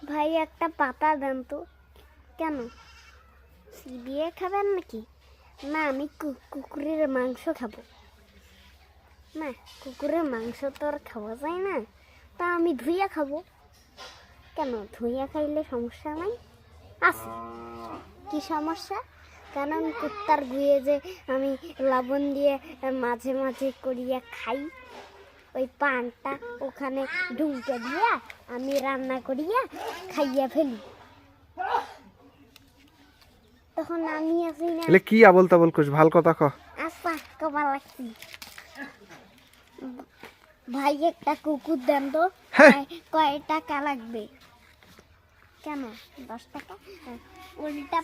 ভাই একটা পাতা দেন তো। কেন, চিবিয়ে খাবেন নাকি? না, আমি কুকুরের মাংস খাবো। না, কুকুরের মাংস তো আর খাওয়া যায় না, তা আমি ধুইয়া খাবো। কেন, ধুইয়া খাইলে সমস্যা নাই? আছে। কি সমস্যা? কারণ কুত্তার গুয়ে যে আমি লবণ দিয়ে মাঝে মাঝে করিয়া খাই, ওই পানটা ওখানে ঢুকে দিয়া আমি রান্না করিয়া খাইয়া ফেলি, তখন আমি আছি না। এলে কি আবল তাবল কইছ, ভাল কথা ক। আচ্ছা, কবা লাগছি। ভাই একটা কুকুর দেন তো। কয় টাকা লাগবে? কেন, 10 টাকা? উল্টা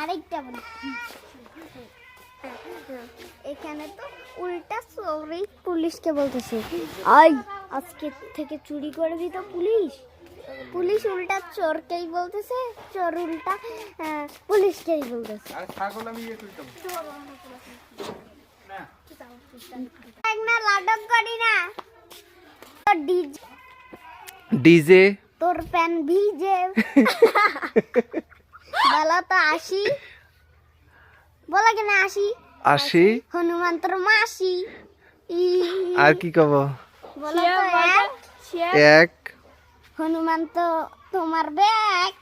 আরেকটা বলি, এখানে তো উল্টা চোরই পুলিশকে বলতেছে, আই আজকে থেকে চুরি করবি তো পুলিশ। পুলিশ উল্টা চোরকেই বলতেছে, চোর উল্টা পুলিশকেই বলতেছে। না, লাডক করি না। ডিজে তোর প্যান ভিজে। বলা তো আসি, বলা কেন আসি? আসি। হনুমান তোর মাসি। আর কি কব? বলা তো এক। এক। হনুমান তো তোমার ব্যাগ।